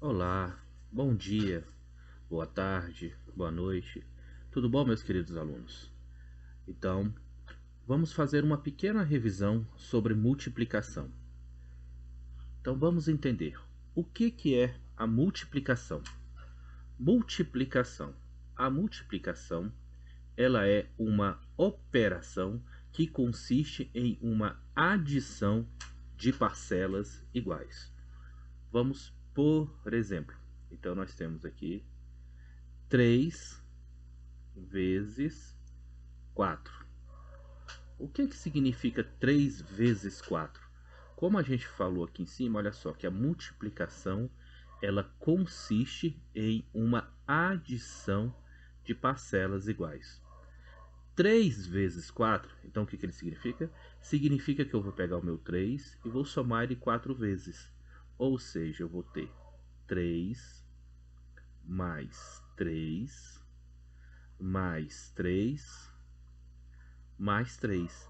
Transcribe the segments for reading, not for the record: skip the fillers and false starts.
Olá, bom dia, boa tarde, boa noite. Tudo bom, meus queridos alunos? Então, vamos fazer uma pequena revisão sobre multiplicação. Então, vamos entender o que é a multiplicação. Multiplicação. A multiplicação, ela é uma operação que consiste em uma adição de parcelas iguais. Vamos por exemplo. Então, nós temos aqui 3 vezes 4. O que significa 3 vezes 4? Como a gente falou aqui em cima, olha só que a multiplicação ela consiste em uma adição de parcelas iguais. 3 vezes 4, então o que ele significa? Significa que eu vou pegar o meu 3 e vou somar ele 4 vezes. Ou seja, eu vou ter 3 mais 3 mais 3 mais 3.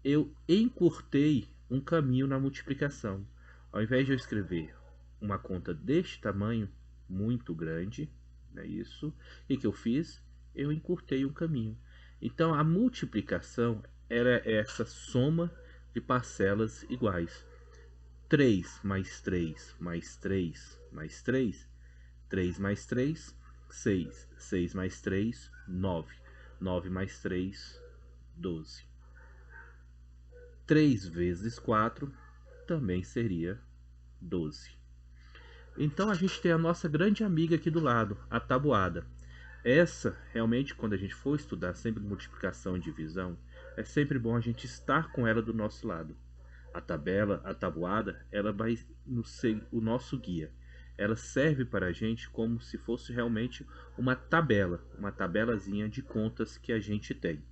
Eu encurtei um caminho na multiplicação. Ao invés de eu escrever uma conta deste tamanho, muito grande, é isso, o que eu fiz? Eu encurtei um caminho. Então, a multiplicação era essa soma de parcelas iguais. 3 mais 3 mais 3 mais 3, 3 mais 3, 6. 6 mais 3, 9. 9 mais 3, 12. 3 vezes 4 também seria 12. Então a gente tem a nossa grande amiga aqui do lado, a tabuada. Essa, realmente, quando a gente for estudar sempre multiplicação e divisão, é sempre bom a gente estar com ela do nosso lado. A tabela, a tabuada, ela vai ser o nosso guia. Ela serve para a gente como se fosse realmente uma tabelazinha de contas que a gente tem.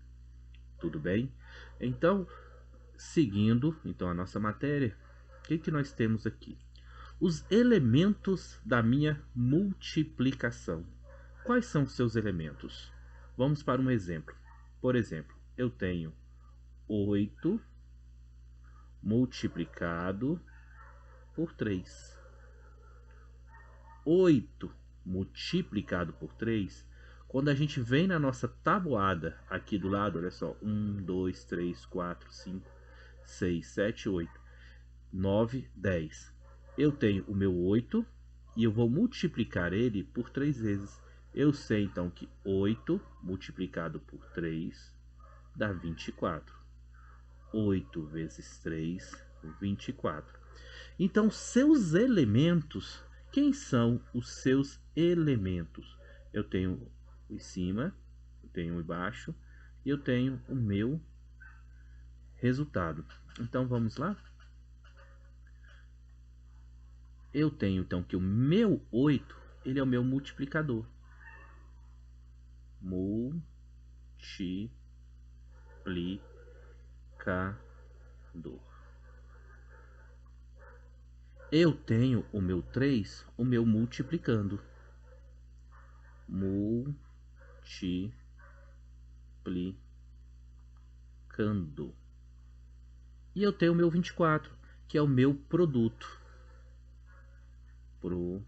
Tudo bem? Então, seguindo então a nossa matéria, o que nós temos aqui? Os elementos da minha multiplicação. Quais são os seus elementos? Vamos para um exemplo. Por exemplo, eu tenho 8 multiplicado por 3. 8 multiplicado por 3, quando a gente vem na nossa tabuada aqui do lado, olha só, 1, 2, 3, 4, 5, 6, 7, 8, 9, 10. Eu tenho o meu 8 e eu vou multiplicar ele por 3 vezes. Eu sei então que 8 multiplicado por 3 dá 24. 8 vezes 3, 24. Então, seus elementos, quem são os seus elementos? Eu tenho o em cima, eu tenho o embaixo e eu tenho o meu resultado. Então, vamos lá? Eu tenho então que o meu 8, ele é o meu multiplicador. Multiplicador. Eu tenho o meu 3, o meu multiplicando. Multiplicando. E eu tenho o meu 24, que é o meu produto. Produto.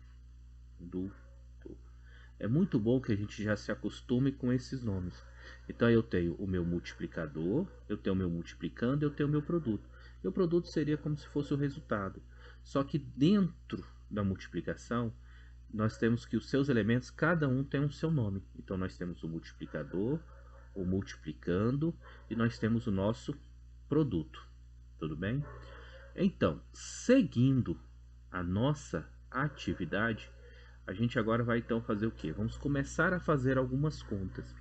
É muito bom que a gente já se acostume com esses nomes. Então eu tenho o meu multiplicador, eu tenho o meu multiplicando, eu tenho o meu produto. E o produto seria como se fosse o resultado. Só que dentro da multiplicação, nós temos que os seus elementos, cada um tem um seu nome. Então nós temos o multiplicador, o multiplicando e nós temos o nosso produto. Tudo bem? Então, seguindo a nossa atividade, a gente agora vai então fazer o quê? Vamos começar a fazer algumas contas.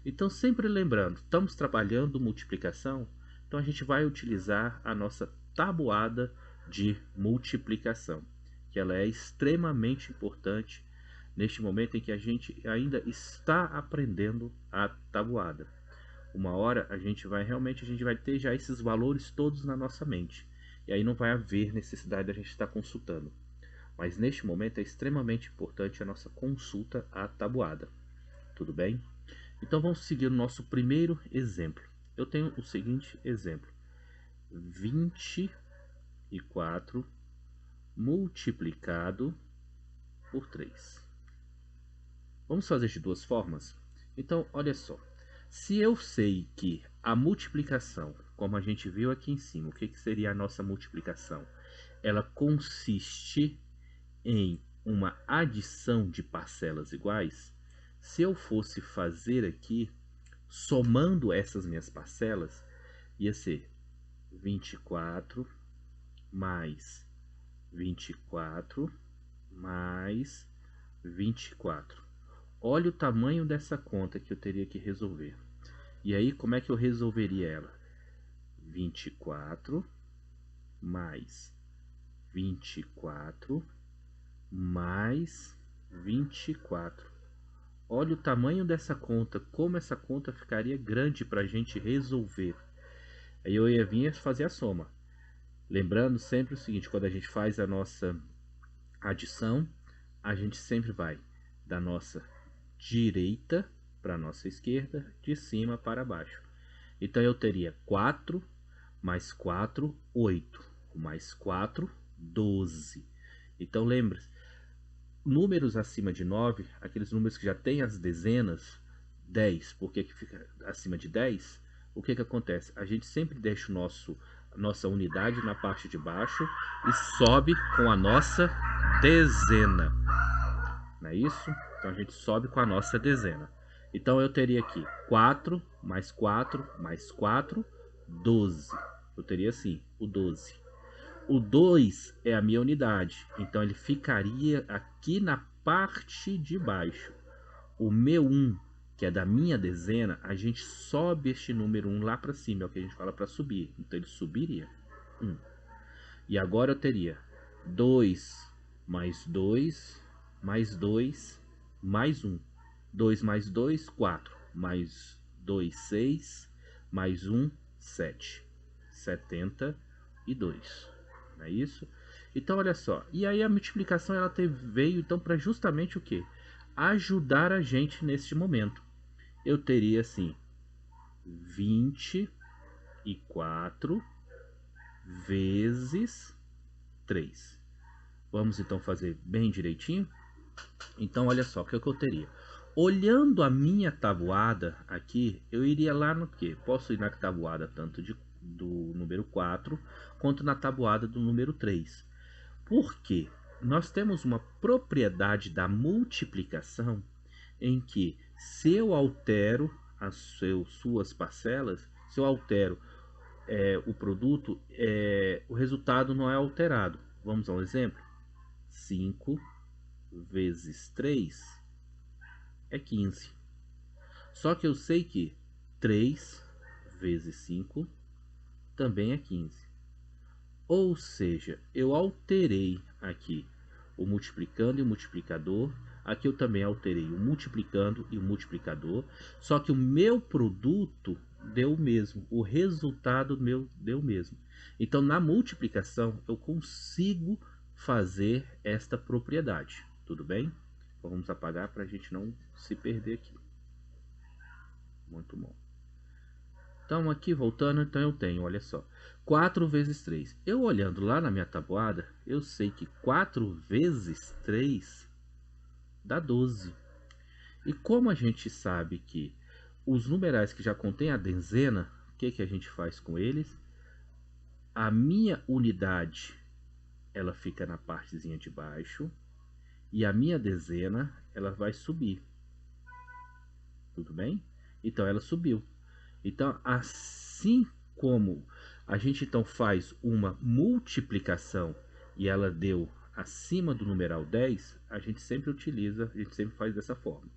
Então, sempre lembrando, estamos trabalhando multiplicação, então a gente vai utilizar a nossa tabuada de multiplicação, que ela é extremamente importante neste momento em que a gente ainda está aprendendo a tabuada. Uma hora a gente vai ter já esses valores todos na nossa mente. E aí não vai haver necessidade de a gente estar consultando. Mas neste momento é extremamente importante a nossa consulta à tabuada. Tudo bem? Então vamos seguir o nosso primeiro exemplo. Eu tenho o seguinte exemplo: 24 multiplicado por 3. Vamos fazer de duas formas? Então, olha só. Se eu sei que a multiplicação, como a gente viu aqui em cima, o que seria a nossa multiplicação? Ela consiste em uma adição de parcelas iguais. Se eu fosse fazer aqui, somando essas minhas parcelas, ia ser 24 mais 24 mais 24. Olha o tamanho dessa conta que eu teria que resolver. E aí, como é que eu resolveria ela? 24 mais 24 mais 24. Olha o tamanho dessa conta, como essa conta ficaria grande para a gente resolver. Aí eu ia vir fazer a soma. Lembrando sempre o seguinte, quando a gente faz a nossa adição, a gente sempre vai da nossa direita para a nossa esquerda, de cima para baixo. Então eu teria 4 mais 4, 8, mais 4, 12. Então lembre-se, números acima de 9, aqueles números que já têm as dezenas, 10, porque que fica acima de 10, o que acontece? A gente sempre deixa nossa unidade na parte de baixo e sobe com a nossa dezena. Não é isso? Então a gente sobe com a nossa dezena. Então eu teria aqui 4 mais 4 mais 4, 12. Eu teria assim, o 12. O 2 é a minha unidade, então ele ficaria aqui na parte de baixo. O meu 1, que é da minha dezena, a gente sobe este número 1 lá para cima, é o que a gente fala para subir. Então ele subiria 1. E agora eu teria 2 mais 2 mais 2 mais 1. 2 mais 2, 4. Mais 2, 6. Mais 1, 7. 72. Não é isso? Então, olha só. E aí a multiplicação ela veio então para justamente o quê? Ajudar a gente neste momento. Eu teria assim 24 vezes 3. Vamos então fazer bem direitinho? Então, olha só, o que eu teria? Olhando a minha tabuada aqui, eu iria lá no quê? Posso ir na tabuada tanto do número 4, quanto na tabuada do número 3. Por quê? Nós temos uma propriedade da multiplicação em que, se eu altero as suas parcelas, se eu altero o produto, o resultado não é alterado. Vamos a um exemplo? 5 vezes 3 é 15. Só que eu sei que 3 vezes 5 também é 15. Ou seja, eu alterei aqui o multiplicando e o multiplicador. Aqui eu também alterei o multiplicando e o multiplicador. Só que o meu produto deu o mesmo. O resultado meu deu o mesmo. Então, na multiplicação, eu consigo fazer esta propriedade. Tudo bem? Então, vamos apagar para a gente não se perder aqui. Muito bom. Então, aqui voltando, então eu tenho, olha só, 4 vezes 3. Eu olhando lá na minha tabuada, eu sei que 4 vezes 3 dá 12. E como a gente sabe que os numerais que já contêm a dezena, o que a gente faz com eles? A minha unidade, ela fica na partezinha de baixo, e a minha dezena, ela vai subir. Tudo bem? Então, ela subiu. Então, assim como a gente então faz uma multiplicação e ela deu acima do numeral 10, a gente sempre faz dessa forma.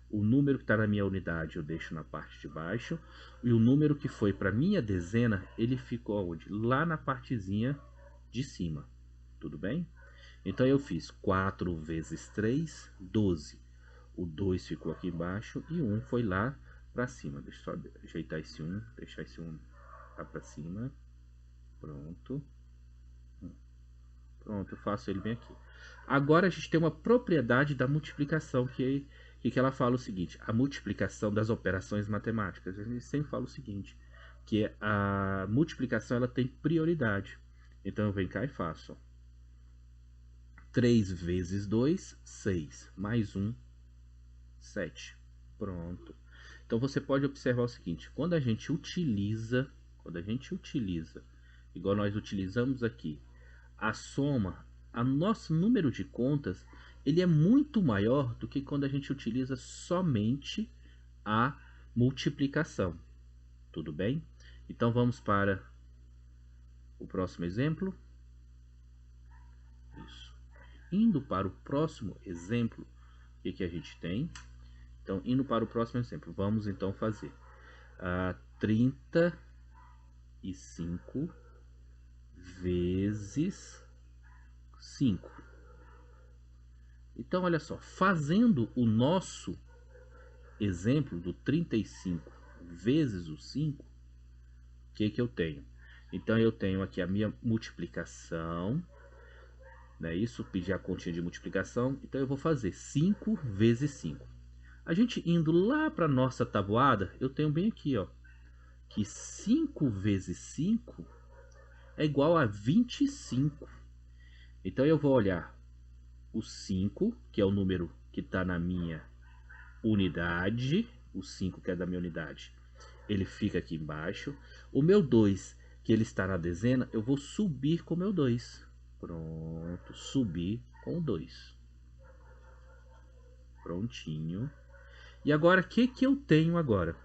O número que está na minha unidade eu deixo na parte de baixo, e o número que foi para minha dezena, ele ficou onde? Lá na partezinha de cima. Tudo bem? Então eu fiz 4 vezes 3, 12. O 2 ficou aqui embaixo e o 1 foi lá para cima. Deixa eu só ajeitar esse 1, deixar esse 1 lá para cima. Pronto. Pronto, eu faço ele bem aqui. Agora a gente tem uma propriedade da multiplicação que ela fala o seguinte: a multiplicação das operações matemáticas. A gente sempre fala o seguinte, que a multiplicação ela tem prioridade. Então eu venho cá e faço. 3 vezes 2, 6. Mais 1, 7. Pronto. Então você pode observar o seguinte, quando a gente utiliza, igual nós utilizamos aqui, a soma, a nosso número de contas, ele é muito maior do que quando a gente utiliza somente a multiplicação. Tudo bem? Então vamos para o próximo exemplo. Isso. Indo para o próximo exemplo, o que a gente tem? Então, indo para o próximo exemplo, vamos então fazer 35 vezes 5. Então, olha só, fazendo o nosso exemplo do 35 vezes o 5, o que eu tenho? Então, eu tenho aqui a minha multiplicação, né? Isso, pedir a continha de multiplicação. Então, eu vou fazer 5 vezes 5. A gente indo lá para nossa tabuada, eu tenho bem aqui, ó, que 5 vezes 5 é igual a 25. Então eu vou olhar o 5, que é o número que está na minha unidade, o 5 que é da minha unidade, ele fica aqui embaixo. O meu 2, que ele está na dezena, eu vou subir com o meu 2. Pronto, subir com o 2. Prontinho. E agora, o que eu tenho agora?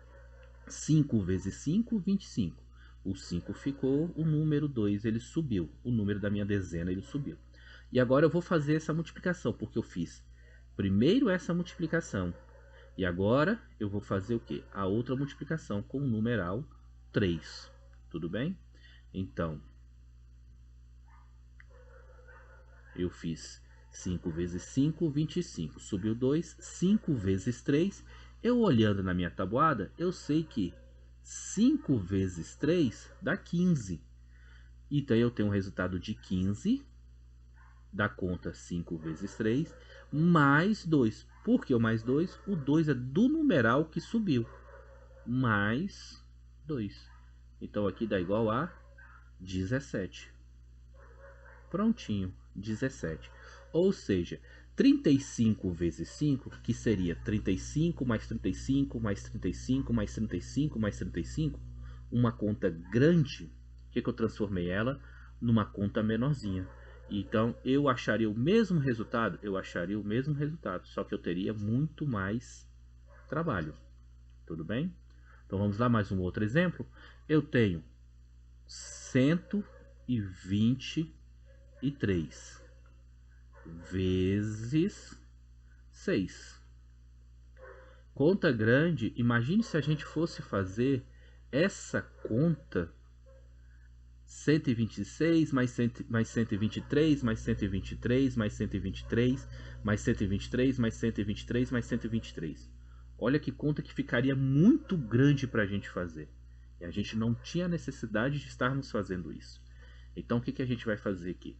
5 vezes 5, 25. O 5 ficou, o número 2 ele subiu. O número da minha dezena ele subiu. E agora eu vou fazer essa multiplicação, porque eu fiz primeiro essa multiplicação. E agora eu vou fazer o quê? A outra multiplicação com o numeral 3. Tudo bem? Então, eu fiz 5 vezes 5, 25. Subiu 2, 5 vezes 3. Eu olhando na minha tabuada, eu sei que 5 vezes 3 dá 15. Então eu tenho um resultado de 15, da conta 5 vezes 3, mais 2. Por que o mais 2? O 2 é do numeral que subiu. Mais 2. Então aqui dá igual a 17. Prontinho, 17. Ou seja, 35 vezes 5, que seria 35 mais 35 mais 35 mais 35 mais 35, uma conta grande, o que eu transformei ela numa conta menorzinha. Então eu acharia o mesmo resultado? Eu acharia o mesmo resultado, só que eu teria muito mais trabalho. Tudo bem? Então vamos lá, mais um outro exemplo. Eu tenho 123 vezes 6. Conta grande. Imagine se a gente fosse fazer essa conta 126 mais 123 mais 123 mais 123 mais 123 mais 123 mais 123. Olha que conta que ficaria muito grande para a gente fazer. E a gente não tinha necessidade de estarmos fazendo isso. Então o que a gente vai fazer aqui?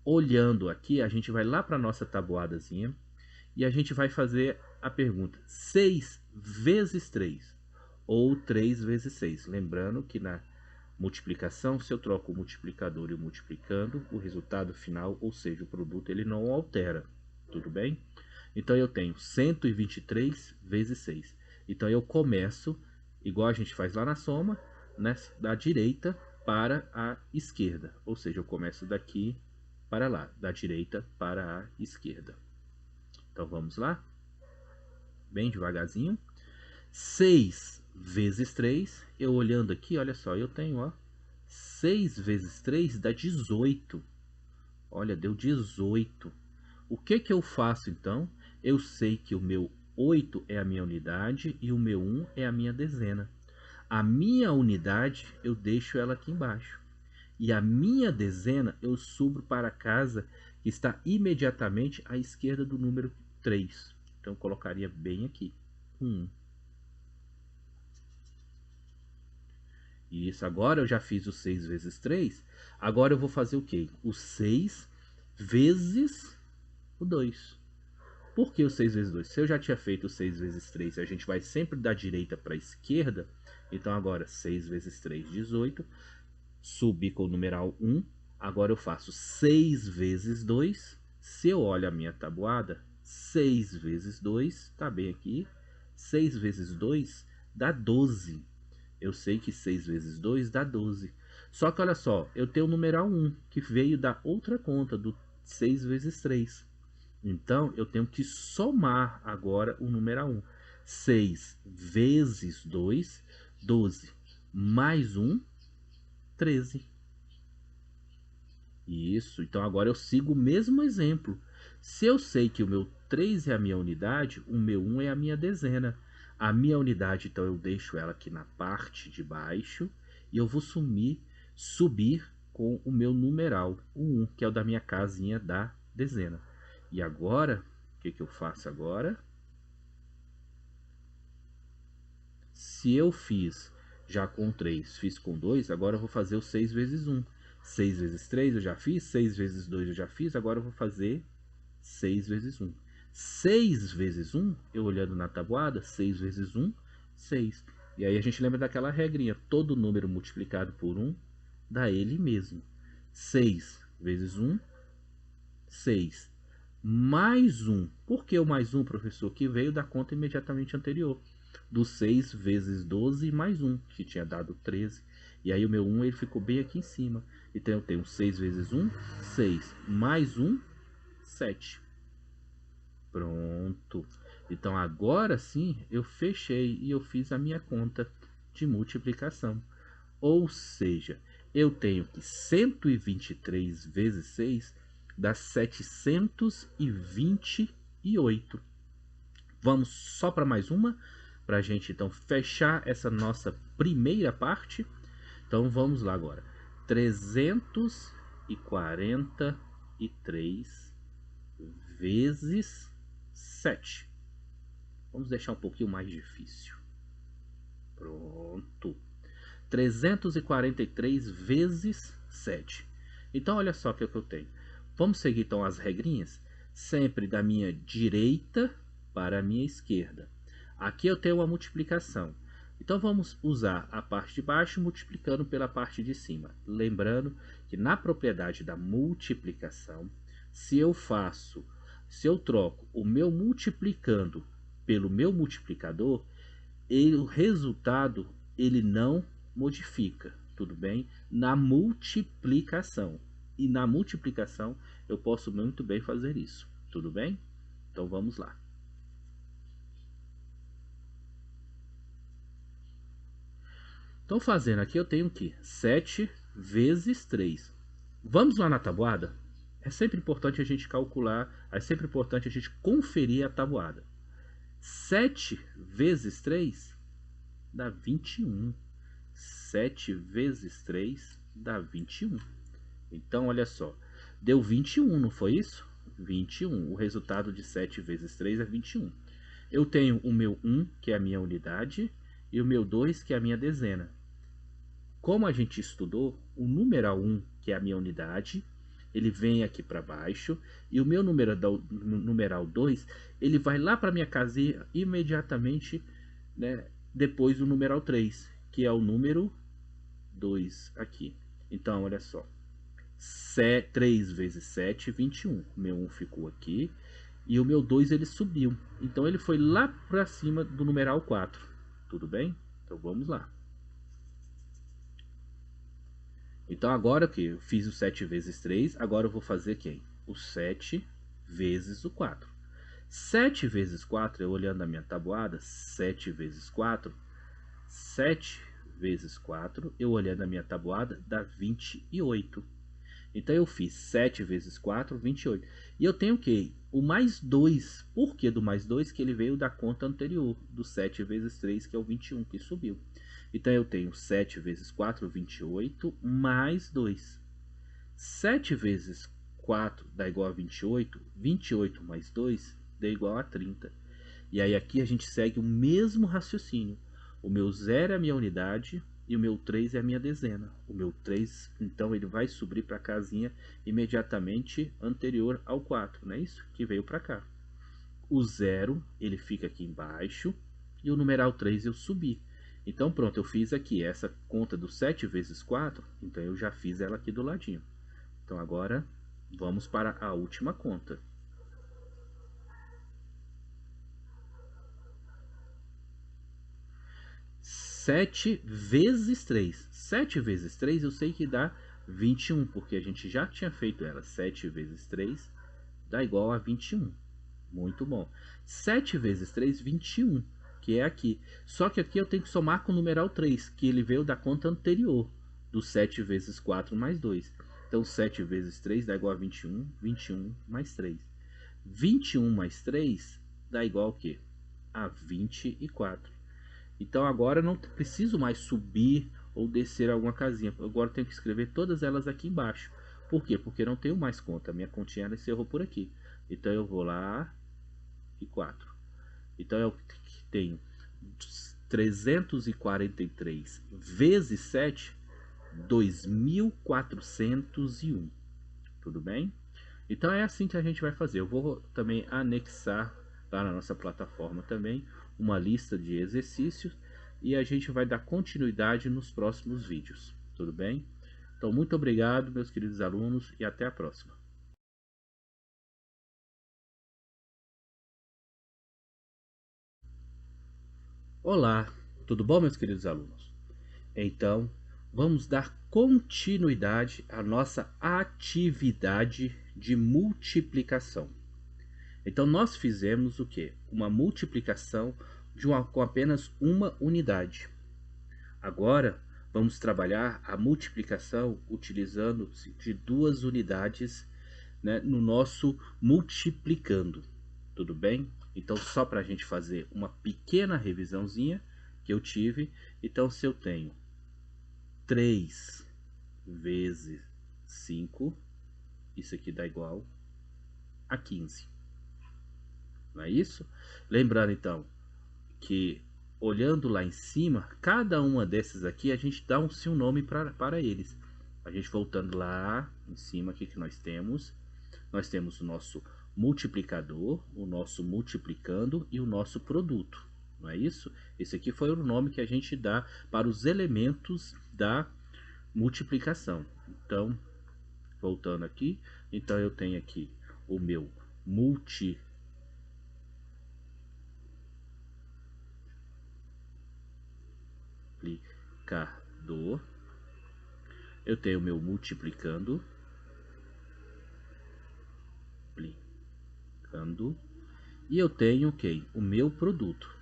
Olhando aqui, a gente vai lá para a nossa tabuadazinha e a gente vai fazer a pergunta 6 vezes 3 ou 3 vezes 6. Lembrando que na multiplicação, se eu troco o multiplicador e o multiplicando, o resultado final, ou seja, o produto, ele não altera. Tudo bem? Então eu tenho 123 vezes 6. Então eu começo, igual a gente faz lá na soma, né, da direita para a esquerda. Ou seja, eu começo daqui para lá, da direita para a esquerda. Então vamos lá? Bem devagarzinho. 6 vezes 3, eu olhando aqui, olha só, eu tenho, ó, 6 vezes 3 dá 18. Olha, deu 18. O que eu faço então? Eu sei que o meu 8 é a minha unidade e o meu 1 é a minha dezena. A minha unidade eu deixo ela aqui embaixo. E a minha dezena eu subo para a casa que está imediatamente à esquerda do número 3. Então eu colocaria bem aqui, 1. Isso, agora eu já fiz o 6 vezes 3. Agora eu vou fazer o quê? O 6 vezes o 2. Por que o 6 vezes 2? Se eu já tinha feito o 6 vezes 3, a gente vai sempre da direita para a esquerda. Então agora 6 vezes 3, 18. Subi com o numeral 1. Agora eu faço 6 vezes 2. Se eu olho a minha tabuada, 6 vezes 2, está bem aqui, 6 vezes 2 dá 12. Eu sei que 6 vezes 2 dá 12. Só que olha só, eu tenho o numeral 1, que veio da outra conta, do 6 vezes 3. Então, eu tenho que somar agora o numeral 1. 6 vezes 2, 12. Mais 1, 13. Isso, então agora eu sigo o mesmo exemplo. Se eu sei que o meu 3 é a minha unidade, o meu 1 é a minha dezena. A minha unidade, então, eu deixo ela aqui na parte de baixo e eu vou subir com o meu numeral, o 1, que é o da minha casinha da dezena. E agora, o que eu faço agora? Se eu fiz já com 3, fiz com 2, agora eu vou fazer o 6 vezes 1. 6 vezes 3 eu já fiz, 6 vezes 2 eu já fiz, agora eu vou fazer 6 vezes 1. 6 vezes 1, eu olhando na tabuada, 6 vezes 1, 6. E aí a gente lembra daquela regrinha, todo número multiplicado por 1 dá ele mesmo. 6 vezes 1, 6. Mais 1. Por que o mais 1, professor? Que veio da conta imediatamente anterior. Do 6 vezes 12 mais 1, que tinha dado 13. E aí o meu 1 ele ficou bem aqui em cima. Então eu tenho 6 vezes 1, 6. Mais 1, 7. Pronto. Então agora sim eu fechei e eu fiz a minha conta de multiplicação. Ou seja, eu tenho que 123 vezes 6 dá 728. Vamos só para mais uma, para a gente então fechar essa nossa primeira parte. Então vamos lá agora. 343 vezes 7. Vamos deixar um pouquinho mais difícil. Pronto. 343 vezes 7. Então, olha só o que eu tenho. Vamos seguir então as regrinhas? Sempre da minha direita para a minha esquerda. Aqui eu tenho uma multiplicação. Então, vamos usar a parte de baixo multiplicando pela parte de cima. Lembrando que na propriedade da multiplicação, se eu troco o meu multiplicando pelo meu multiplicador, o resultado ele não modifica, tudo bem? Na multiplicação. E na multiplicação eu posso muito bem fazer isso, tudo bem? Então vamos lá. Então fazendo aqui eu tenho que 7 vezes 3. Vamos lá na tabuada? É sempre importante a gente calcular, é sempre importante a gente conferir a tabuada. 7 vezes 3 dá 21. 7 vezes 3 dá 21. Então, olha só. Deu 21, não foi isso? 21. O resultado de 7 vezes 3 é 21. Eu tenho o meu 1, que é a minha unidade, e o meu 2, que é a minha dezena. Como a gente estudou, o numeral 1, que é a minha unidade, ele vem aqui para baixo, e o meu numeral 2, ele vai lá para a minha casinha imediatamente, né, depois do numeral 3, que é o número 2 aqui. Então, olha só. 3 vezes 7, 21. O meu 1 ficou aqui. E o meu 2 ele subiu. Então, ele foi lá para cima do numeral 4. Tudo bem? Então, vamos lá. Então, agora que eu fiz o 7 vezes 3, agora eu vou fazer quem? O 7 vezes o 4. 7 vezes 4, eu olhando a minha tabuada, 7 vezes 4, 7 vezes 4, eu olhando a minha tabuada, dá 28. Então eu fiz 7 vezes 4, 28. E eu tenho o quê? O mais 2. Por que do mais 2? Que ele veio da conta anterior, do 7 vezes 3, que é o 21, que subiu. Então eu tenho 7 vezes 4, 28, mais 2. 7 vezes 4 dá igual a 28. 28 mais 2 dá igual a 30. E aí aqui a gente segue o mesmo raciocínio. O meu 0 é a minha unidade e o meu 3 é a minha dezena. O meu 3, então, ele vai subir para a casinha imediatamente anterior ao 4, não é isso? Que veio para cá. O 0, ele fica aqui embaixo e o numeral 3 eu subi. Então, pronto, eu fiz aqui essa conta do 7 vezes 4, então eu já fiz ela aqui do ladinho. Então, agora Vamos para a última conta. 7 vezes 3. 7 vezes 3 eu sei que dá 21, porque a gente já tinha feito ela. 7 vezes 3 dá igual a 21. Muito bom. 7 vezes 3, 21, que é aqui. Só que aqui eu tenho que somar com o numeral 3, que ele veio da conta anterior, do 7 vezes 4 mais 2. Então 7 vezes 3 dá igual a 21, 21 mais 3. 21 mais 3 dá igual ao quê? A 24. Então agora eu não preciso mais subir ou descer alguma casinha. Agora eu tenho que escrever todas elas aqui embaixo. Por quê? Porque eu não tenho mais conta. A minha continha ela encerrou por aqui. Então eu vou lá e 4. Então eu tenho 343 vezes 7, 2401. Tudo bem? Então é assim que a gente vai fazer. Eu vou também anexar lá na nossa plataforma também uma lista de exercícios e a gente vai dar continuidade nos próximos vídeos. Tudo bem? Então muito obrigado, meus queridos alunos, e até a próxima. Olá, tudo bom, meus queridos alunos? Então, vamos dar continuidade à nossa atividade de multiplicação. Então, nós fizemos o quê? Uma multiplicação com apenas uma unidade. Agora, vamos trabalhar a multiplicação utilizando de duas unidades, né, no nosso multiplicando. Tudo bem? Então, só para a gente fazer uma pequena revisãozinha que eu tive. Então, se eu tenho 3 vezes 5, isso aqui dá igual a 15. Não é isso? Lembrando então que, olhando lá em cima, cada uma dessas aqui a gente dá um seu nome para eles. A gente voltando lá em cima, o que nós temos? Nós temos o nosso multiplicador, o nosso multiplicando e o nosso produto. Não é isso? Esse aqui foi o nome que a gente dá para os elementos da multiplicação. Então, voltando aqui, então eu tenho aqui o meu multiplicador, eu tenho o meu multiplicando, e eu tenho okay, o meu produto.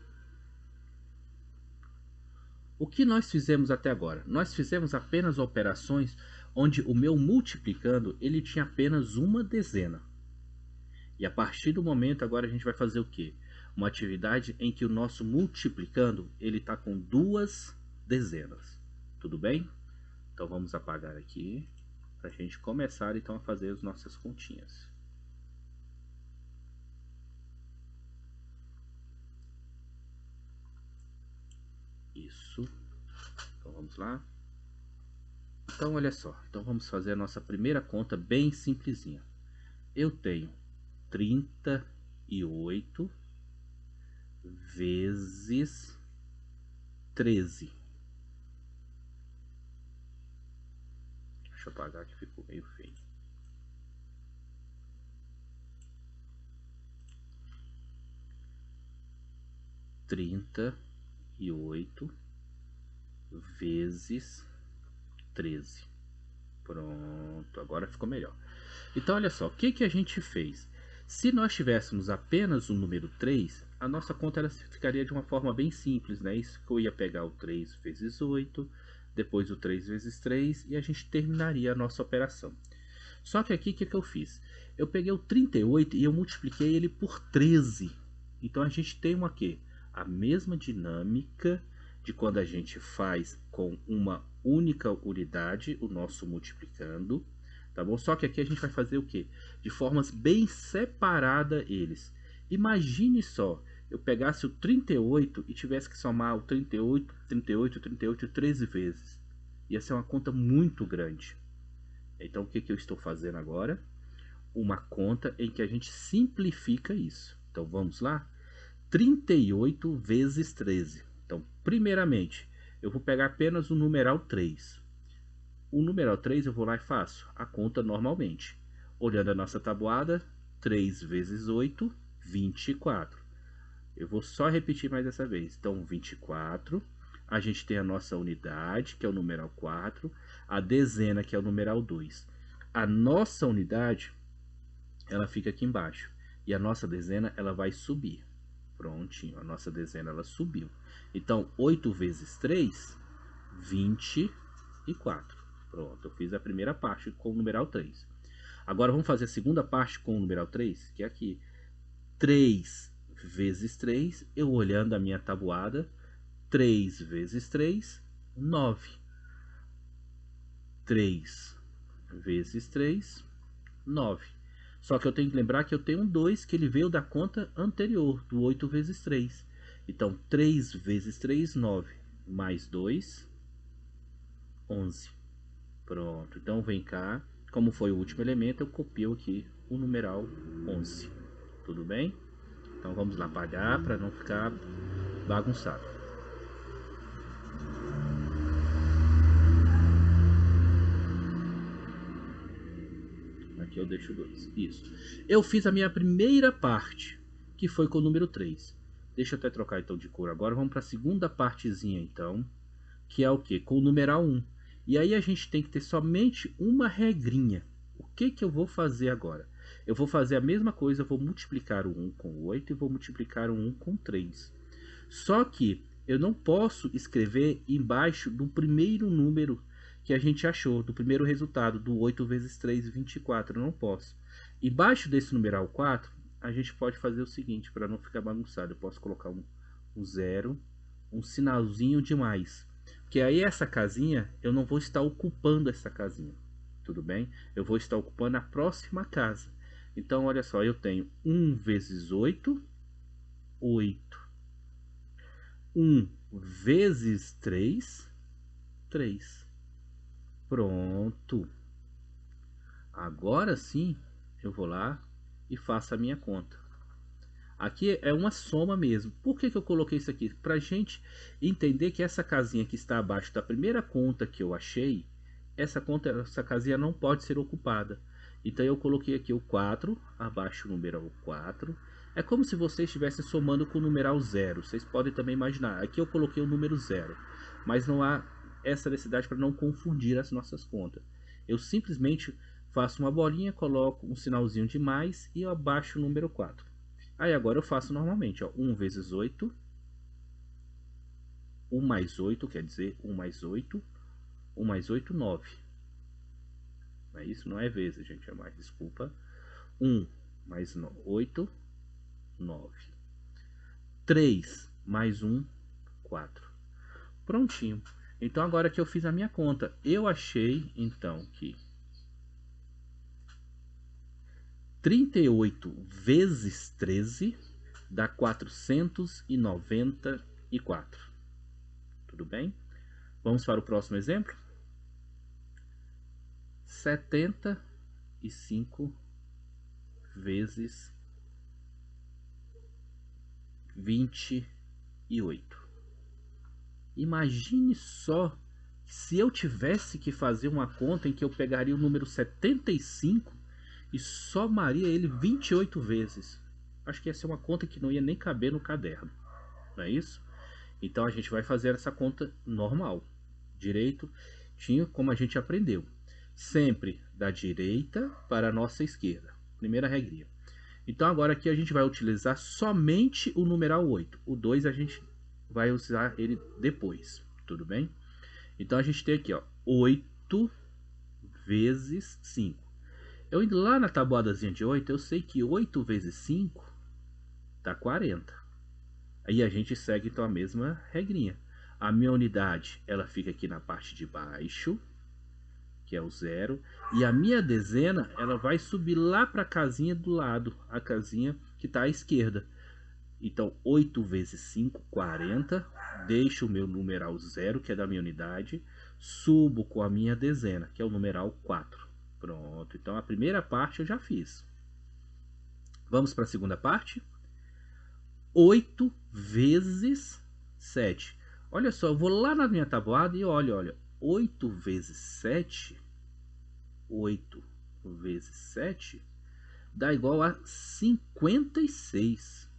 O que nós fizemos até agora? Nós fizemos apenas operações onde o meu multiplicando ele tinha apenas uma dezena. E a partir do momento agora a gente vai fazer o quê? Uma atividade em que o nosso multiplicando ele está com duas dezenas. Tudo bem? Então vamos apagar aqui para a gente começar então a fazer as nossas continhas. Isso. Então vamos lá. Então olha só, então vamos fazer a nossa primeira conta bem simplesinha. Eu tenho 38 vezes 13. Deixa eu apagar que ficou meio feio. Trinta e oito vezes 13. Pronto, agora ficou melhor. Então olha só, o que a gente fez? Se nós tivéssemos apenas o número 3, a nossa conta ela ficaria de uma forma bem simples, né? Isso que eu ia pegar o 3 vezes 8, depois o 3 vezes 3 e a gente terminaria a nossa operação. Só que aqui o que eu fiz? Eu peguei o 38 e eu multipliquei ele por 13. Então a gente tem uma quê? A mesma dinâmica de quando a gente faz com uma única unidade, o nosso multiplicando, tá bom? Só que aqui a gente vai fazer o quê? De formas bem separadas eles. Imagine só, eu pegasse o 38 e tivesse que somar o 38, 38, 38, 13 vezes. Ia ser uma conta muito grande. Então o que eu estou fazendo agora? Uma conta em que a gente simplifica isso. Então vamos lá? 38 vezes 13. Então, primeiramente, eu vou pegar apenas o numeral 3. O numeral 3 eu vou lá e faço a conta normalmente. Olhando a nossa tabuada, 3 vezes 8, 24. Eu vou só repetir mais essa vez. Então, 24. A gente tem a nossa unidade, que é o numeral 4. A dezena, que é o numeral 2. A nossa unidade, ela fica aqui embaixo. E a nossa dezena, ela vai subir. Prontinho, a nossa dezena, ela subiu. Então, 8 vezes 3, 24. Pronto, eu fiz a primeira parte com o numeral 3. Agora vamos fazer a segunda parte com o numeral 3, que é aqui. 3 vezes 3, eu olhando a minha tabuada, 3 vezes 3, 9. 3 vezes 3, 9. Só que eu tenho que lembrar que eu tenho um 2 que ele veio da conta anterior, do 8 vezes 3. Então, 3 vezes 3, 9. Mais 2, 11. Pronto. Então, vem cá. Como foi o último elemento, eu copio aqui o numeral 11. Tudo bem? Então, vamos lá apagar para não ficar bagunçado. Aqui eu deixo 2. Isso. Eu fiz a minha primeira parte, que foi com o número 3. Deixa eu até trocar então de cor agora. Vamos para a segunda partezinha então, que é o que? Com o numeral 1. E aí a gente tem que ter somente uma regrinha. O que eu vou fazer agora? Eu vou fazer a mesma coisa, eu vou multiplicar o 1 com o 8 e vou multiplicar o 1 com 3. Só que eu não posso escrever embaixo do primeiro número que a gente achou, do primeiro resultado, do 8 vezes 3, 24. Eu não posso. Embaixo desse numeral 4, a gente pode fazer o seguinte, para não ficar bagunçado. Eu posso colocar um zero, um sinalzinho de mais. Porque aí essa casinha, eu não vou estar ocupando essa casinha. Tudo bem? Eu vou estar ocupando a próxima casa. Então, olha só, eu tenho 1 vezes 8, 8. 1 vezes 3, 3. Pronto. Agora sim, eu vou lá e faço a minha conta. Aqui é uma soma mesmo. Por que eu coloquei isso aqui? Para a gente entender que essa casinha que está abaixo da primeira conta que eu achei, essa casinha não pode ser ocupada. Então eu coloquei aqui o 4, abaixo o numeral 4. É como se você estivesse somando com o numeral 0. Vocês podem também imaginar. Aqui eu coloquei o número 0. Mas não há essa necessidade para não confundir as nossas contas. Eu simplesmente faço uma bolinha, coloco um sinalzinho de mais e abaixo o número 4. Aí agora eu faço normalmente, ó, 1 vezes 8, 1 mais 8, quer dizer, 1 mais 8, 1 mais 8, 9. Não é isso? Não é vezes, gente, é mais, desculpa. 1 mais 8, 9. 3 mais 1, 4. Prontinho. Então agora que eu fiz a minha conta, eu achei então que 38 vezes 13 dá 494. Tudo bem? Vamos para o próximo exemplo? 75 vezes 28. Imagine só se eu tivesse que fazer uma conta em que eu pegaria o número 75 e somaria ele 28 vezes. Acho que ia ser uma conta que não ia nem caber no caderno, não é isso? Então a gente vai fazer essa conta normal, direitinho, como a gente aprendeu. Sempre da direita para a nossa esquerda. Primeira regrinha. Então agora aqui a gente vai utilizar somente o numeral 8. O 2 a gente vai usar ele depois, tudo bem? Então a gente tem aqui, ó, 8 vezes 5. Eu indo lá na tabuadazinha de 8, eu sei que 8 vezes 5 dá 40. Aí a gente segue então a mesma regrinha. A minha unidade, ela fica aqui na parte de baixo, que é o 0. E a minha dezena, ela vai subir lá para a casinha do lado, a casinha que está à esquerda. Então, 8 vezes 5, 40. Deixo o meu numeral 0, que é da minha unidade. Subo com a minha dezena, que é o numeral 4. Pronto, então a primeira parte eu já fiz. Vamos para a segunda parte? 8 vezes 7. Olha só, eu vou lá na minha tabuada e olha, 8 vezes 7, 8. vezes 7 dá igual a 56.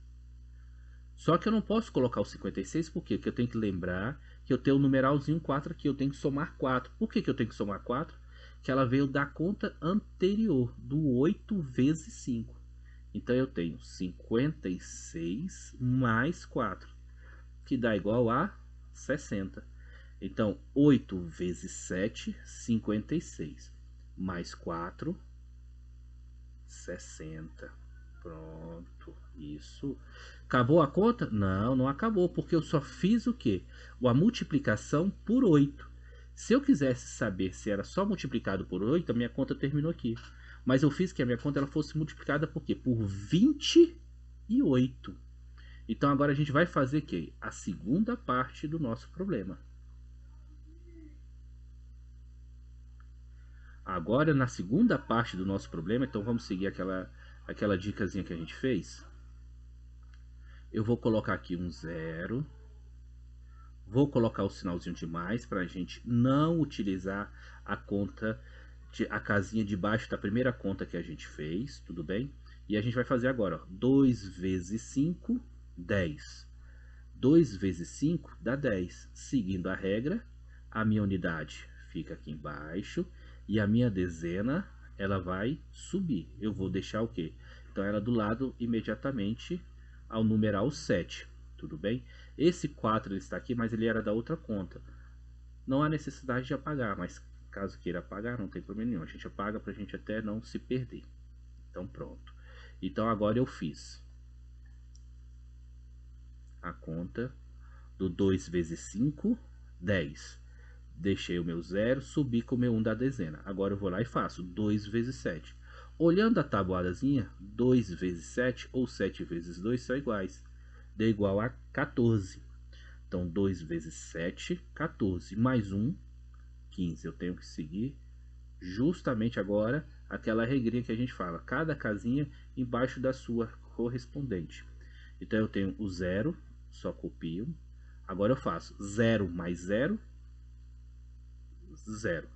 Só que eu não posso colocar o 56, por quê? Porque eu tenho que lembrar que eu tenho o numeralzinho 4 aqui, eu tenho que somar 4. Por que eu tenho que somar 4? Que ela veio da conta anterior, do 8 vezes 5. Então eu tenho 56 mais 4, que dá igual a 60. Então 8 vezes 7, 56. Mais 4, 60. Pronto, isso. Acabou a conta? Não, não acabou, porque eu só fiz o quê? A multiplicação por 8. Se eu quisesse saber se era só multiplicado por 8, a minha conta terminou aqui. Mas eu fiz que a minha conta ela fosse multiplicada por quê? Por 28. Então agora a gente vai fazer o quê? A segunda parte do nosso problema. Agora, na segunda parte do nosso problema, então vamos seguir aquela dicasinha que a gente fez. Eu vou colocar aqui um 0. Vou colocar o sinalzinho de mais para a gente não utilizar a conta, a casinha de baixo da primeira conta que a gente fez, tudo bem? E a gente vai fazer agora, ó, 2 vezes 5, 10. 2 vezes 5 dá 10. Seguindo a regra, a minha unidade fica aqui embaixo e a minha dezena ela vai subir. Eu vou deixar o quê? Então ela do lado imediatamente ao numeral 7, tudo bem? Esse 4 ele está aqui, mas ele era da outra conta. Não há necessidade de apagar, mas caso queira apagar, não tem problema nenhum. A gente apaga para a gente até não se perder. Então pronto. Então agora eu fiz a conta do 2 vezes 5, 10. Deixei o meu 0, subi com o meu 1 da dezena. Agora eu vou lá e faço 2 vezes 7. Olhando a tabuadazinha, 2 vezes 7 ou 7 vezes 2 são iguais. Deu igual a 14. Então 2 vezes 7, 14. Mais 1, 15. Eu tenho que seguir justamente agora aquela regrinha que a gente fala. Cada casinha embaixo da sua correspondente. Então eu tenho o 0, só copio. Agora eu faço 0 mais 0, 0.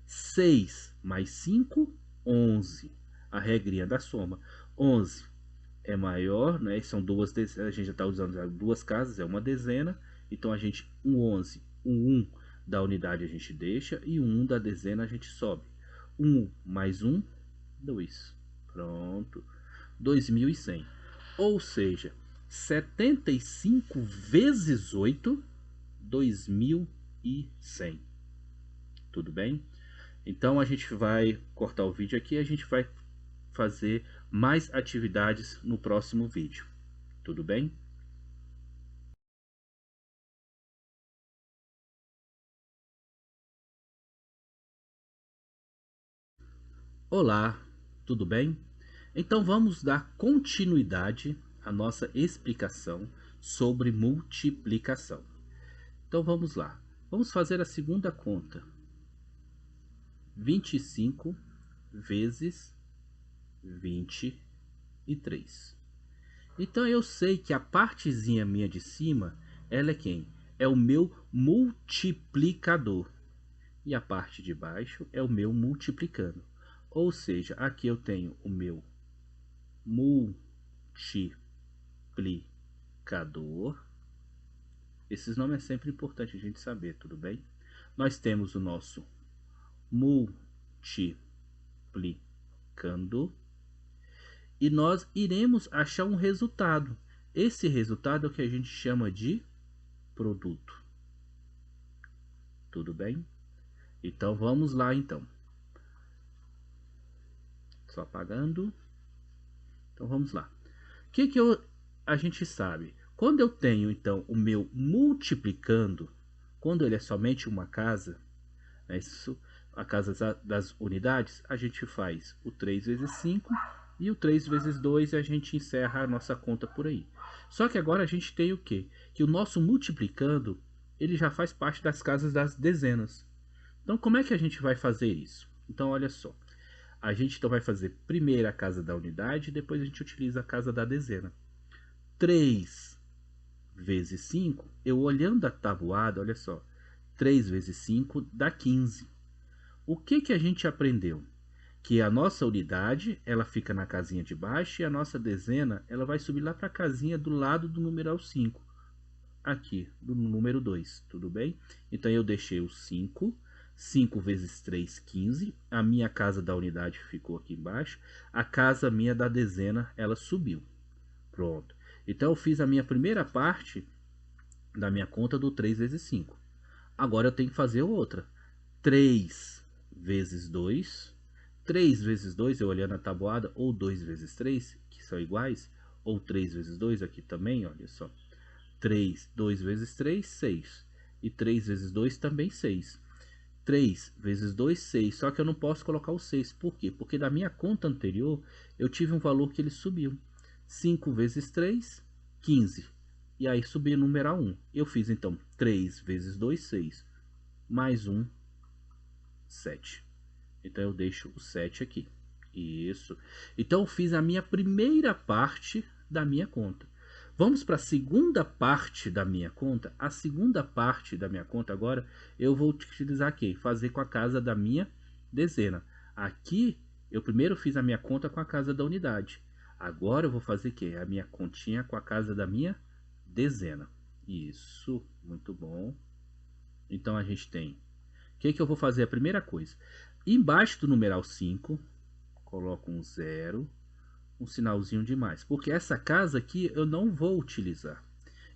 6 mais 5, 11. A regrinha da soma. 11 é maior, né? São duas dezenas, a gente já está usando duas casas, é uma dezena. Então a gente, um 11, o 1 da unidade a gente deixa e o 1 da dezena a gente sobe. 1 mais 1, 2. Pronto. 2100. Ou seja, 75 vezes 8, 2100. Tudo bem? Então a gente vai cortar o vídeo aqui e a gente vai fazer mais atividades no próximo vídeo. Tudo bem? Olá, tudo bem? Então vamos dar continuidade à nossa explicação sobre multiplicação. Então vamos lá. Vamos fazer a segunda conta. 25 vezes 23. Então eu sei que a partezinha minha de cima, ela é quem? É o meu multiplicador. E a parte de baixo é o meu multiplicando. Ou seja, aqui eu tenho o meu multiplicador. Esses nomes é sempre importante a gente saber, tudo bem? Nós temos o nosso multiplicando e nós iremos achar um resultado. Esse resultado é o que a gente chama de produto. Tudo bem? Então vamos lá então. Só apagando. Então vamos lá. O que a gente sabe? Quando eu tenho então o meu multiplicando, quando ele é somente uma casa, né, isso, a casa das unidades, a gente faz o 3 vezes 5 e o 3 vezes 2 e a gente encerra a nossa conta por aí. Só que agora a gente tem o quê? Que o nosso multiplicando, ele já faz parte das casas das dezenas. Então como é que a gente vai fazer isso? Então olha só. A gente então vai fazer primeiro a casa da unidade, depois a gente utiliza a casa da dezena. 3 vezes 5, eu olhando a tabuada, olha só, 3 vezes 5 dá 15. O que a gente aprendeu? que a nossa unidade, ela fica na casinha de baixo e a nossa dezena, ela vai subir lá para a casinha do lado do numeral 5, aqui, do número 2, tudo bem? Então eu deixei o 5, 5 vezes 3, 15, a minha casa da unidade ficou aqui embaixo, a casa minha da dezena, ela subiu. Pronto. Então eu fiz a minha primeira parte da minha conta do 3 vezes 5. Agora eu tenho que fazer outra. 3 vezes 2. 3 vezes 2, eu olhando a tabuada, ou 2 vezes 3, que são iguais, ou 3 vezes 2 aqui também, olha só. 3, 2 vezes 3, 6. E 3 vezes 2 também 6. 3 vezes 2, 6. Só que eu não posso colocar o 6. Por quê? Porque da minha conta anterior, eu tive um valor que ele subiu. 5 vezes 3, 15. E aí subi o numeral 1. Eu fiz então 3 vezes 2, 6. Mais 1, 7. Então eu deixo o 7 aqui. Isso. Então eu fiz a minha primeira parte da minha conta. Vamos para a segunda parte da minha conta. A segunda parte da minha conta agora eu vou utilizar aqui, fazer com a casa da minha dezena. Aqui eu primeiro fiz a minha conta com a casa da unidade. Agora eu vou fazer o quê? A minha continha com a casa da minha dezena. Isso, muito bom. Então a gente tem. O que eu vou fazer? A primeira coisa. Embaixo do numeral 5, coloco um 0, um sinalzinho de mais. Porque essa casa aqui eu não vou utilizar.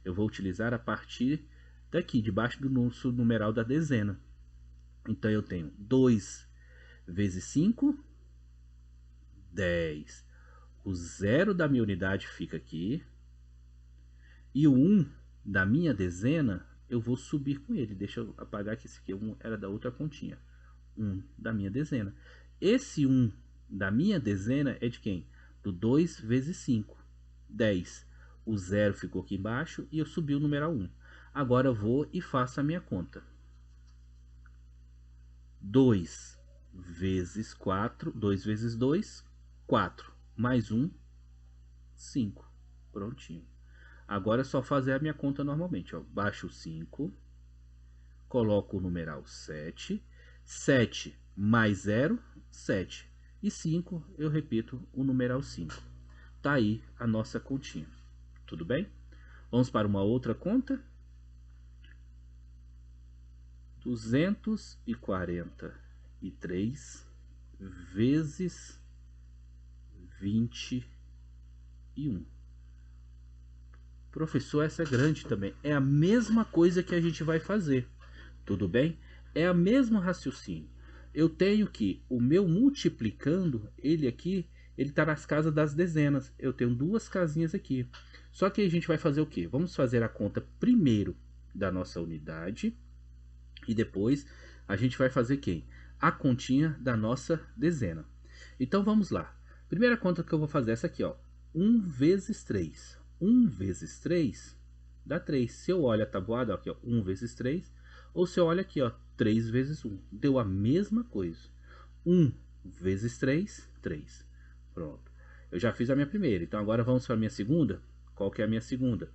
Eu vou utilizar a partir daqui, debaixo do nosso numeral da dezena. Então eu tenho 2 vezes 5, 10. O 0 da minha unidade fica aqui. E o 1 da minha dezena, eu vou subir com ele. Deixa eu apagar que esse aqui 1 era da outra continha. 1 da minha dezena. Esse 1 da minha dezena é de quem? Do 2 vezes 5. 10. O 0 ficou aqui embaixo e eu subi o numeral 1. Agora eu vou e faço a minha conta. 2 vezes 4. 2 vezes 2, 4. Mais 1, 5. Prontinho. Agora é só fazer a minha conta normalmente. Ó. Baixo o 5. Coloco o numeral 7. 7 mais 0, 7. E 5, eu repito o numeral 5. Tá aí a nossa continha. Tudo bem? Vamos para uma outra conta. 243 vezes 21. Professor, essa é grande também. É a mesma coisa que a gente vai fazer. Tudo bem? É a mesma raciocínio. Eu tenho que o meu multiplicando, ele aqui, ele está nas casas das dezenas. Eu tenho duas casinhas aqui. Só que a gente vai fazer o quê? Vamos fazer a conta primeiro da nossa unidade e depois a gente vai fazer quem? A continha da nossa dezena. Então vamos lá. Primeira conta que eu vou fazer é essa aqui, ó. 1 vezes 3. 1 vezes 3 dá 3. Se eu olho a tabuada, ó, aqui, ó, 1 vezes 3, ou se eu olho aqui, ó, 3 vezes 1, deu a mesma coisa. 1 vezes 3, 3. Pronto. Eu já fiz a minha primeira, então agora vamos para a minha segunda. Qual que é a minha segunda?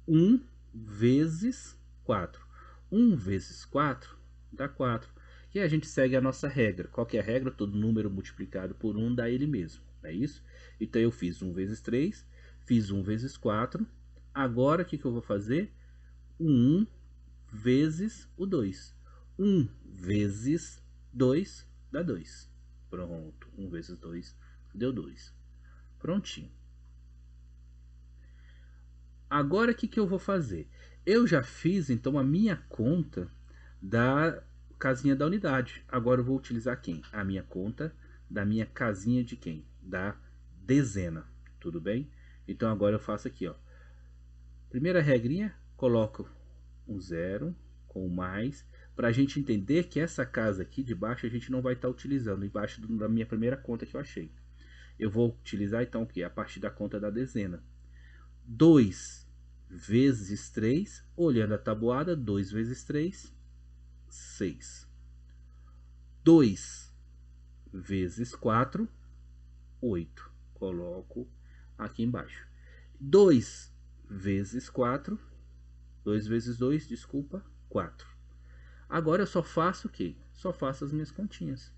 1 vezes 4. 1 vezes 4 dá 4. E a gente segue a nossa regra. Qual que é a regra? Todo número multiplicado por 1 dá ele mesmo. É isso? Então eu fiz 1 vezes 3, fiz 1 vezes 4. Agora o que eu vou fazer? 1 vezes o 2. 1 vezes 2 dá 2. Pronto. 1 vezes 2 deu 2. Prontinho. Agora o que eu vou fazer? Eu já fiz então a minha conta da casinha da unidade. Agora eu vou utilizar quem? A minha conta da minha casinha de quem? Da dezena. Tudo bem? Então agora eu faço aqui, ó. Primeira regrinha, coloco um 0 com mais, para a gente entender que essa casa aqui de baixo a gente não vai estar utilizando, embaixo da minha primeira conta que eu achei. Eu vou utilizar então o que? A partir da conta da dezena. 2 vezes 3, olhando a tabuada, 2 vezes 3, 6. 2 vezes 4, 8. Coloco aqui embaixo. 2 vezes 4, 2 vezes 2, desculpa, 4. Agora eu só faço o quê? Só faço as minhas continhas.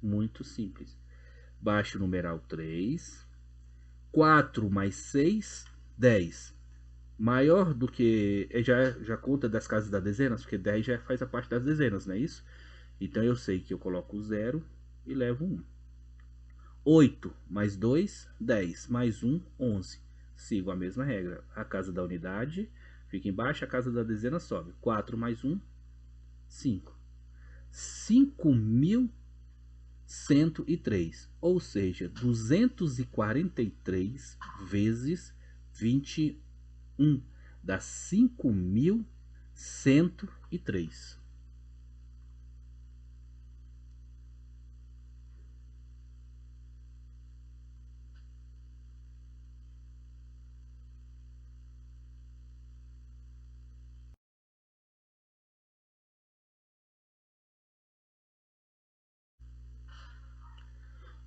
Muito simples. Baixa o numeral 3. 4 mais 6, 10. Maior do que. Já conta das casas das dezenas, porque 10 já faz a parte das dezenas, não é isso? Então eu sei que eu coloco 0 e levo 1. 8 mais 2, 10. Mais 1, 11. Sigo a mesma regra. A casa da unidade fica embaixo, a casa da dezena sobe. 4 mais 1, 5. 5.103, ou seja, 243 vezes 21, dá 5.103.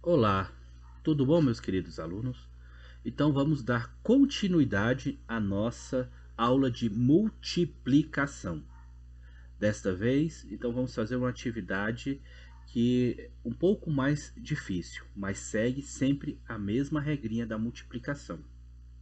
Olá, tudo bom, meus queridos alunos? Então vamos dar continuidade à nossa aula de multiplicação. Desta vez, então vamos fazer uma atividade que é um pouco mais difícil, mas segue sempre a mesma regrinha da multiplicação.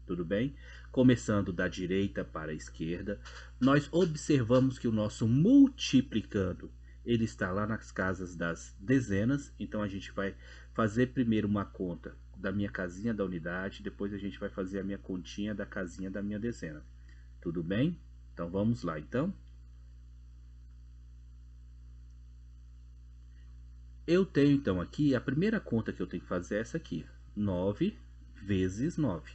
Tudo bem? Começando da direita para a esquerda, nós observamos que o nosso multiplicando, ele está lá nas casas das dezenas, então a gente vai fazer primeiro uma conta da minha casinha da unidade, depois a gente vai fazer a minha continha da casinha da minha dezena. Tudo bem? Então vamos lá, então. Eu tenho então aqui, a primeira conta que eu tenho que fazer é essa aqui, 9 vezes 9.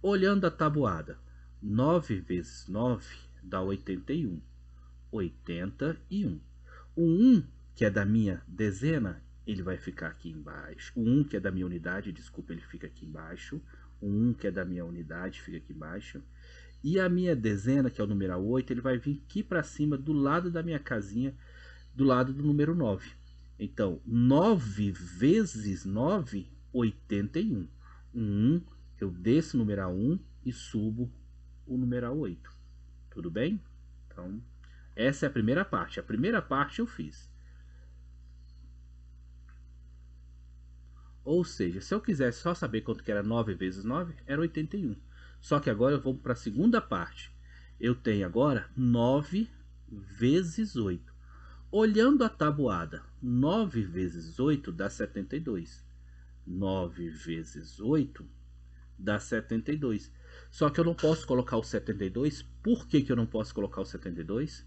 Olhando a tabuada, 9 vezes 9 dá 81. 81. O 1, que é da minha dezena, ele vai ficar aqui embaixo. O 1, que é da minha unidade, desculpa, ele fica aqui embaixo. O 1, que é da minha unidade, fica aqui embaixo. E a minha dezena, que é o numeral 8, ele vai vir aqui para cima, do lado da minha casinha, do lado do número 9. Então, 9 vezes 9, 81. O 1, eu desço o numeral 1 e subo o numeral 8. Tudo bem? Então, essa é a primeira parte. A primeira parte eu fiz. Ou seja, se eu quisesse só saber quanto que era 9 vezes 9, era 81. Só que agora eu vou para a segunda parte. Eu tenho agora 9 vezes 8. Olhando a tabuada, 9 vezes 8 dá 72. 9 vezes 8 dá 72. Só que eu não posso colocar o 72. Por que eu não posso colocar o 72?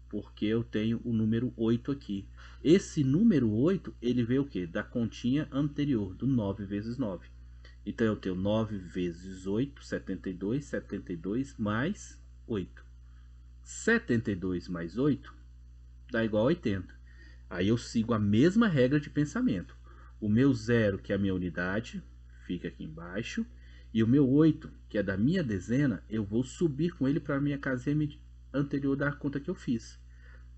Porque eu tenho o número 8 aqui. Esse número 8, ele veio o quê? Da continha anterior, do 9 vezes 9. Então eu tenho 9 vezes 8, 72, 72 mais 8. 72 mais 8 dá igual a 80. Aí eu sigo a mesma regra de pensamento. O meu 0, que é a minha unidade, fica aqui embaixo. E o meu 8, que é da minha dezena, eu vou subir com ele para a minha casinha anterior da conta que eu fiz.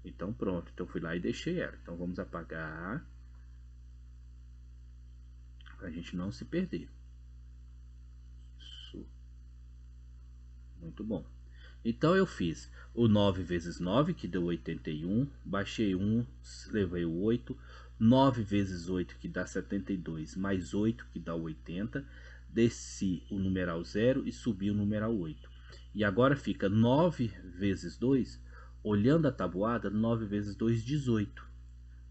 Então pronto, então fui lá e deixei ela. Então vamos apagar, para a gente não se perder. Isso, muito bom. Então eu fiz o 9 vezes 9, que deu 81, baixei 1, levei o 8, 9 vezes 8, que dá 72, mais 8, que dá 80, desci o numeral 0 e subi o numeral 8. E agora fica 9 vezes 2, olhando a tabuada, 9 vezes 2, 18.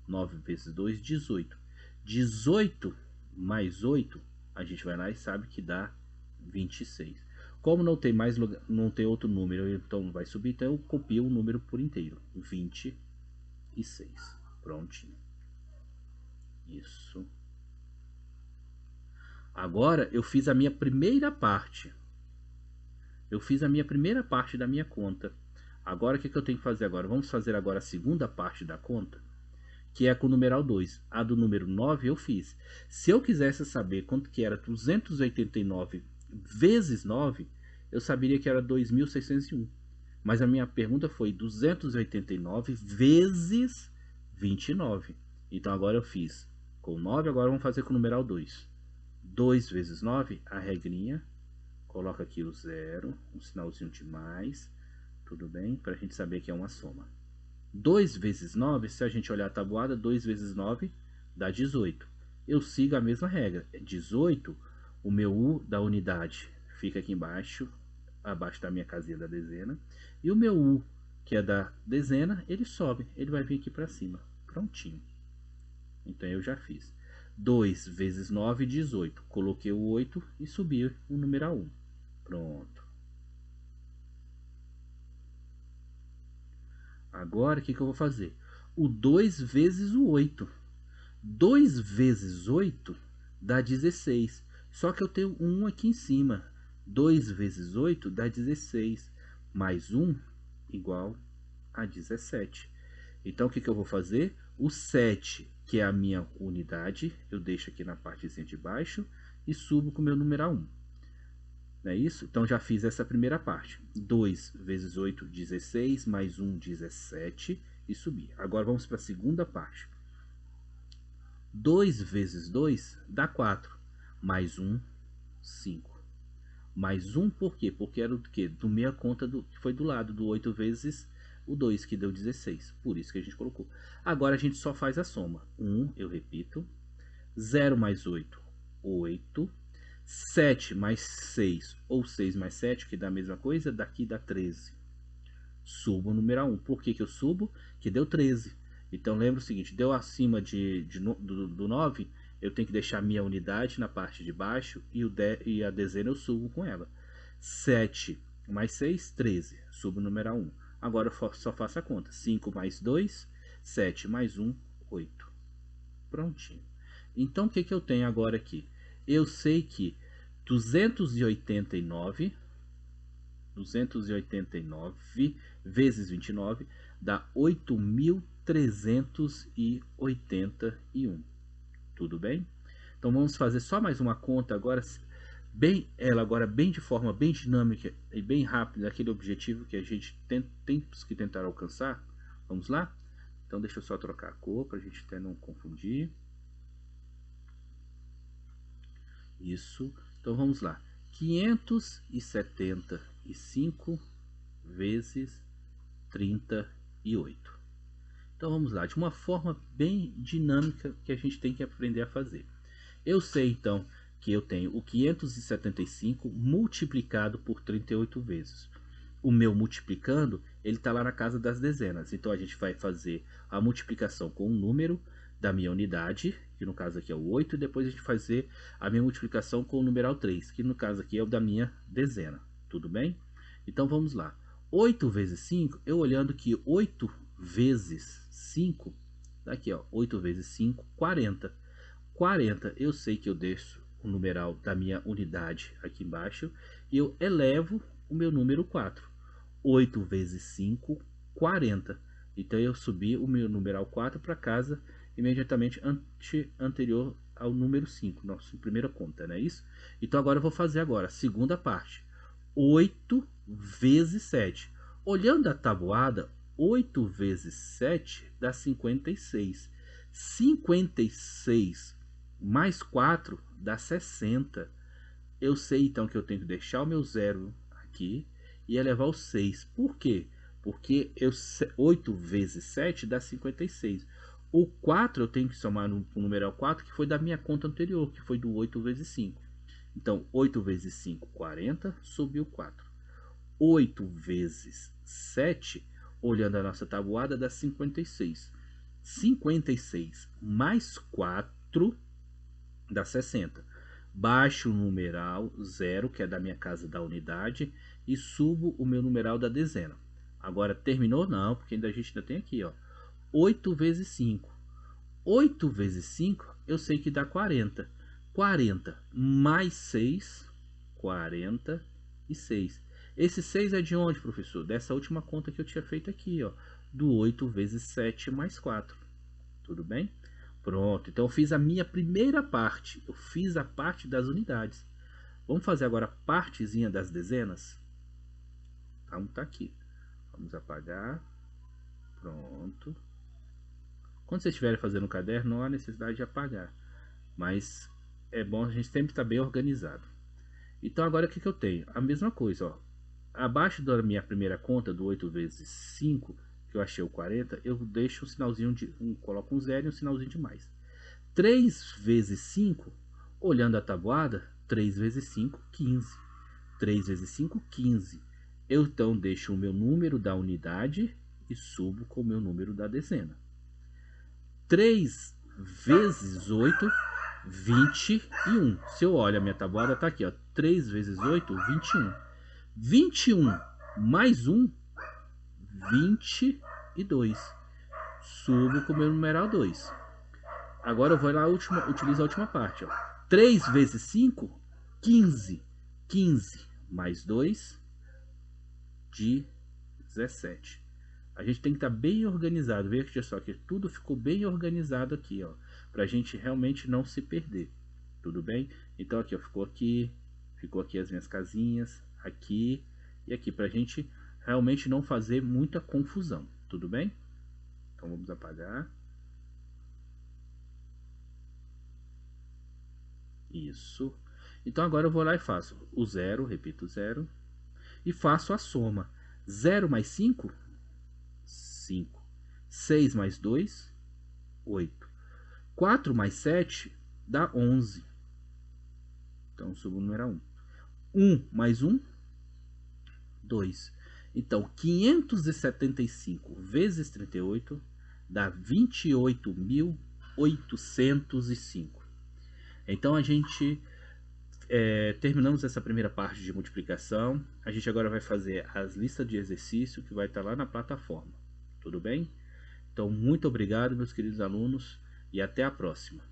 9 vezes 2, 18. 18 mais 8, a gente vai lá e sabe que dá 26. Como não tem mais lugar, não tem outro número, então vai subir, então eu copio o número por inteiro. 26. Prontinho. Isso. Agora eu fiz a minha primeira parte. Eu fiz a minha primeira parte da minha conta. Agora o que eu tenho que fazer agora? Vamos fazer agora a segunda parte da conta, que é com o numeral 2. A do número 9 eu fiz. Se eu quisesse saber quanto que era 289 vezes 9, eu saberia que era 2.601. Mas a minha pergunta foi 289 vezes 29. Então agora eu fiz com 9, agora vamos fazer com o numeral 2. 2 vezes 9, a regrinha, coloca aqui o 0, um sinalzinho de mais, tudo bem? Para a gente saber que é uma soma. 2 vezes 9, se a gente olhar a tabuada, 2 vezes 9 dá 18. Eu sigo a mesma regra. 18, o meu U da unidade fica aqui embaixo, abaixo da minha casinha da dezena. E o meu U, que é da dezena, ele sobe. Ele vai vir aqui para cima. Prontinho. Então eu já fiz. 2 vezes 9, 18. Coloquei o 8 e subi o numeral 1. Pronto. Agora o que eu vou fazer? O 2 vezes o 8. 2 vezes 8 dá 16. Só que eu tenho 1 aqui em cima. 2 vezes 8 dá 16. Mais 1 igual a 17. Então o que eu vou fazer? O 7, que é a minha unidade, eu deixo aqui na partezinha de baixo e subo com o meu numeral 1. Não é isso? Então já fiz essa primeira parte. 2 vezes 8, 16, mais 1, 17 e subi. Agora vamos para a segunda parte. 2 vezes 2 dá 4, mais 1, 5. Mais 1 por quê? Porque era do quê? Do meia conta que foi do lado do 8 vezes o 2, que deu 16. Por isso que a gente colocou. Agora a gente só faz a soma. 1, eu repito. 0 mais 8, 8. 7 mais 6, ou 6 mais 7, que dá a mesma coisa, daqui dá 13. Subo o numeral 1. Por que eu subo? Que deu 13. Então lembra o seguinte, deu acima do 9, eu tenho que deixar a minha unidade na parte de baixo e a dezena eu subo com ela. 7 mais 6, 13. Subo o numeral 1. Agora eu só faço a conta. 5 mais 2, 7 mais 1, 8. Prontinho. Então o que eu tenho agora aqui? Eu sei que 289 vezes 29 dá 8.381. Tudo bem? Então vamos fazer só mais uma conta agora, bem de forma bem dinâmica e bem rápida, aquele objetivo que a gente tem que tentar alcançar. Vamos lá? Então deixa eu só trocar a cor para a gente até não confundir. Isso. Então vamos lá. 575 vezes 38. Então vamos lá, de uma forma bem dinâmica que a gente tem que aprender a fazer. Eu sei então que eu tenho o 575 multiplicado por 38 vezes. O meu multiplicando, ele está lá na casa das dezenas. Então a gente vai fazer a multiplicação com o número da minha unidade, que no caso aqui é o 8, e depois a gente fazer a minha multiplicação com o numeral 3, que no caso aqui é o da minha dezena. Tudo bem? Então vamos lá. 8 vezes 5, eu olhando que 8 vezes 5, daqui ó, 8 vezes 5, 40. 40, eu sei que eu deixo o numeral da minha unidade aqui embaixo e eu elevo o meu número 4. 8 vezes 5, 40. Então eu subi o meu numeral 4 para casa imediatamente anterior ao número 5, nossa primeira conta, não é isso? Então agora eu vou fazer agora a segunda parte. 8 vezes 7. Olhando a tabuada, 8 vezes 7 dá 56. 56 mais 4 dá 60. Eu sei então que eu tenho que deixar o meu zero aqui e elevar o 6. Por quê? Porque 8 vezes 7 dá 56. O 4 eu tenho que somar no numeral 4, que foi da minha conta anterior, que foi do 8 vezes 5. Então, 8 vezes 5, 40, subiu 4. 8 vezes 7, olhando a nossa tabuada, dá 56. 56 mais 4 dá 60. Baixo o numeral 0, que é da minha casa da unidade, e subo o meu numeral da dezena. Agora, terminou? Não, porque a gente ainda tem aqui, ó, 8 vezes 5. 8 vezes 5, eu sei que dá 40. 40 mais 6, 46. Esse 6 é de onde, professor? Dessa última conta que eu tinha feito aqui, ó, do 8 vezes 7 mais 4. Tudo bem? Pronto, então eu fiz a minha primeira parte. Eu fiz a parte das unidades. Vamos fazer agora a partezinha das dezenas? Então tá aqui. Vamos apagar. Pronto. Quando vocês estiverem fazendo o caderno, não há necessidade de apagar. Mas é bom a gente sempre estar bem organizado. Então agora o que eu tenho? A mesma coisa, ó. Abaixo da minha primeira conta, do 8 vezes 5, que eu achei o 40, eu deixo um sinalzinho coloco um zero e um sinalzinho de mais. 3 vezes 5, olhando a tabuada, 3 vezes 5, 15. 3 vezes 5, 15. Eu então deixo o meu número da unidade e subo com o meu número da dezena. 3 vezes 8, 21. Se eu olho a minha tabuada, tá aqui, ó. 3 vezes 8, 21. 21 mais 1, 22. Subo com o meu numeral 2. Agora eu vou lá, utilizo a última parte. Ó. 3 vezes 5, 15. 15 mais 2, 17. A gente tem que estar bem organizado. Veja só que tudo ficou bem organizado aqui, ó, pra gente realmente não se perder. Tudo bem? Então aqui, ó, ficou aqui as minhas casinhas, aqui e aqui, pra gente realmente não fazer muita confusão. Tudo bem? Então vamos apagar. Isso. Então agora eu vou lá e faço o zero, repito o zero, e faço a soma. 0 mais 5, 5. 6 mais 2, 8. 4 mais 7 dá 11. Então subo o número 1. 1 mais 1, 2. Então 575 vezes 38 dá 28.805. Então a gente terminamos essa primeira parte de multiplicação. A gente agora vai fazer as listas de exercício que vai estar lá na plataforma. Tudo bem? Então, muito obrigado, meus queridos alunos, e até a próxima.